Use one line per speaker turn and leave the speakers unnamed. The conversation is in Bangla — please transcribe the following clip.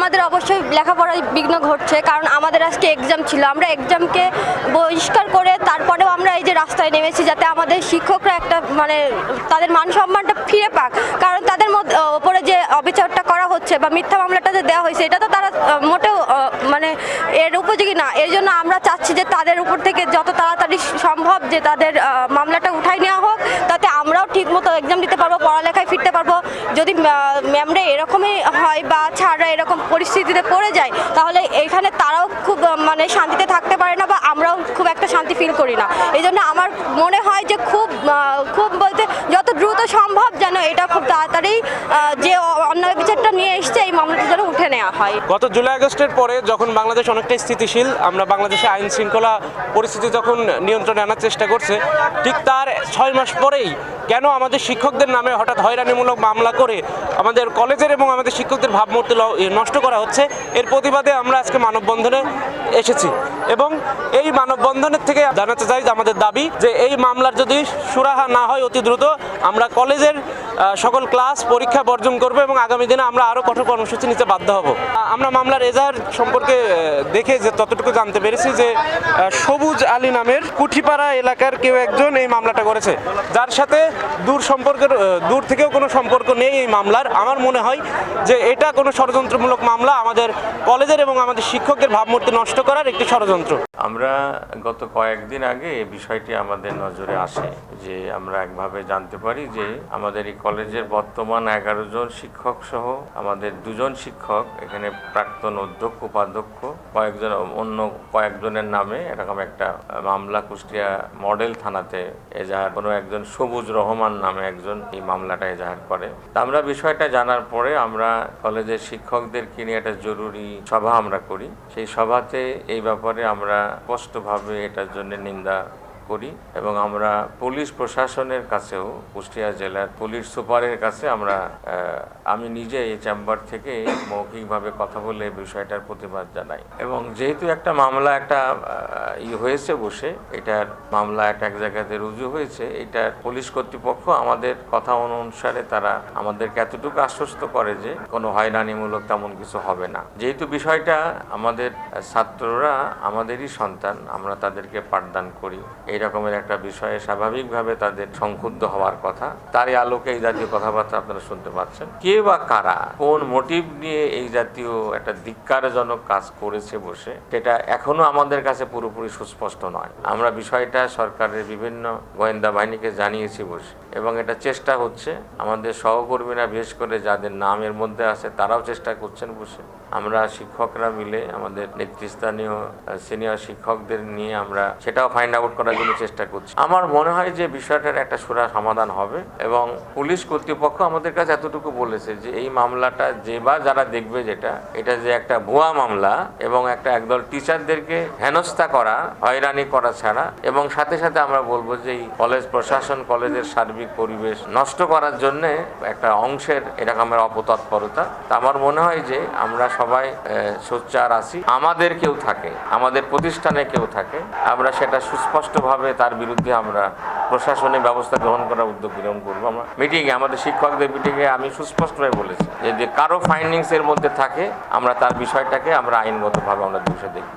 আমাদের অবশ্যই লেখাপড়ায় বিঘ্ন ঘটছে, কারণ আমাদের আজকে এক্সাম ছিল। আমরা এক্সামকে বহিষ্কার করে তারপরেও আমরা এই যে রাস্তায় নেমেছি, যাতে আমাদের শিক্ষকরা একটা মানে তাদের মান সম্মানটা ফিরে পাক। কারণ তাদের ওপরে যে অবিচারটা করা হচ্ছে বা মিথ্যা মামলাটা যে দেওয়া হয়েছে, এটা তো তারা মোটেও মানে এর উপযোগী না। এর জন্য আমরা চাচ্ছি যে তাদের উপর থেকে যত তাড়াতাড়ি সম্ভব যে তাদের মামলাটা উঠাই নেওয়া হোক, তাতে আমরাও ঠিকমতো এক্সাম দিতে পারবো, পড়ালেখায় ফিরতে পারবো। যদি ম্যামরা এরকমই হয় বা ছাড়া এরকম পরিস্থিতিতে পড়ে যায়, তাহলে এখানে তারাও খুব মানে শান্তিতে থাকতে পারে না বা আমরাও খুব একটা শান্তি ফিল করি না। এই জন্য আমার মনে হয় যে খুব বলতে যত দ্রুত সম্ভব যেন এটা খুব তাড়াতাড়ি যে অন্যায় বিচারটা নিয়ে এসছে এই মামলাটা যেন উঠে নেওয়া হয়।
গত জুলাই আগস্টের পরে যখন বাংলাদেশ অনেকটাই স্থিতিশীল, আমরা বাংলাদেশে আইন শৃঙ্খলা পরিস্থিতি যখন নিয়ন্ত্রণে আনার চেষ্টা করছে, ঠিক তার 6 মাস পরেই কেন আমাদের শিক্ষকদের নামে হঠাৎ হয়রানিমূলক মামলা করে আমাদের কলেজের এবং আমাদের শিক্ষকদের ভাবমূর্তি নষ্ট করা হচ্ছে, এর প্রতিবাদে আমরা আজকে মানববন্ধনে এসেছি। এবং এই মানববন্ধনের থেকে জানাতে চাই যে আমাদের দাবি যে এই মামলার যদি সুরাহা না হয় অতি দ্রুত আমরা কলেজের সকল ক্লাস পরীক্ষা বর্জন করব এবং আগামী দিনে আমরা আরও কঠোর কর্মসূচি নিতে বাধ্য হব। আমরা মামলার এজাহার সম্পর্কে দেখে যে ততটুকু জানতে পেরেছি যে সবুজ আলী নামের কুঠিপাড়া এলাকার কেউ একজন এই মামলাটা করেছে, যার সাথে দূর থেকেও কোনো সম্পর্ক নেই এই মামলার। আমার মনে হয় যে এটা কোনো ষড়যন্ত্রমূলক মামলা, আমাদের কলেজের এবং আমাদের শিক্ষকদের ভাবমূর্তি নষ্ট করার একটি ষড়যন্ত্র।
আমরা গত কয়েকদিন আগে এই বিষয়টি আমাদের নজরে আসে যে আমরা একভাবে জানতে পারি যে আমাদের এই কলেজের বর্তমান 11 জন শিক্ষক সহ আমাদের 2 জন শিক্ষক, এখানে প্রাক্তন অধ্যক্ষ উপাধ্যক্ষ অন্য কয়েকজনের নামে এরকম একটা মামলা কুষ্টিয়া মডেল থানাতে এজাহার, কোনো একজন সবুজ রহমান নামে একজন এই মামলাটা এজাহার করে। আমরা বিষয়টা জানার পরে আমরা কলেজের শিক্ষকদেরকে নিয়ে একটা জরুরি সভা আমরা করি। সেই সভাতে এই ব্যাপারে আমরা স্পষ্টভাবে এটার জন্য নিন্দা করি এবং আমরা পুলিশ প্রশাসনের কাছেও, কুষ্টিয়া জেলার পুলিশ সুপারের কাছে আমি নিজে এই চেম্বার থেকে মৌখিকভাবে কথা বলে এই বিষয়টার প্রতিবাদ জানাই। এবং যেহেতু একটা মামলা হয়েছে বসে, এটার মামলা এক জায়গাতে রুজু হয়েছে, এটার পুলিশ কর্তৃপক্ষ আমাদের কথা অনুসারে তারা আমাদেরকে এতটুকু আশ্বস্ত করে যে কোনো হয়রানিমূলক তেমন কিছু হবে না। যেহেতু বিষয়টা আমাদের ছাত্ররা আমাদেরই সন্তান, আমরা তাদেরকে পাঠদান করি, এই রকমের একটা বিষয়ে স্বাভাবিকভাবে তাদের সংক্ষুব্ধ হওয়ার কথা। তারই আলোকে এই জাতীয় কথাবার্তা আপনারা শুনতে পাচ্ছেন। কে বা কারা কোন মোটিভ নিয়ে এই জাতীয় একটা ধিক্কারজনক কাজ করেছে বসে, সেটা এখনো আমাদের কাছে পুরোপুরি সুস্পষ্ট নয়। আমরা বিষয়টা সরকারের বিভিন্ন গোয়েন্দা বাহিনীকে জানিয়েছি বসে, এবং এটা চেষ্টা হচ্ছে। আমাদের সহকর্মীরা বিশেষ করে যাদের নামের মধ্যে আছে তারাও চেষ্টা করছেন বসে। আমরা শিক্ষকরা মিলে আমাদের নেতৃস্থানীয় সিনিয়র শিক্ষকদের নিয়ে আমরা সেটাও ফাইন্ড আউট করার জন্য চেষ্টা করছি। আমার মনে হয় যে বিষয়টার একটা সুরা সমাধান হবে। এবং পুলিশ কর্তৃপক্ষ আমাদের কাছে এতটুকু বলেছে যে এই মামলাটা যারা দেখবে এটা যে একটা ভুয়া মামলা এবং একটা একদল টিচারদেরকে হেনস্থা করা, হয়রানি করা ছাড়া, এবং সাথে সাথে আমরা বলবো যে এই কলেজ প্রশাসন, কলেজের সার্বিক পরিবেশ নষ্ট করার জন্য একটা অংশের এরকমের অপতৎপরতা। তা আমার মনে হয় যে আমরা সবাই সোচ্চার আছি। আমাদের কেউ থাকে, আমাদের প্রতিষ্ঠানে কেউ থাকে, আমরা সেটা সুস্পষ্টভাবে তার বিরুদ্ধে আমরা প্রশাসনিক ব্যবস্থা গ্রহণ করার উদ্যোগ গ্রহণ করবো। আমরা আমাদের শিক্ষকদের মিটিংয়ে আমি সুস্পষ্টভাবে বলেছি যে কারো ফাইন্ডিংস এর মধ্যে থাকে, আমরা তার বিষয়টাকে আমরা আইনগতভাবে আমরা দেখব।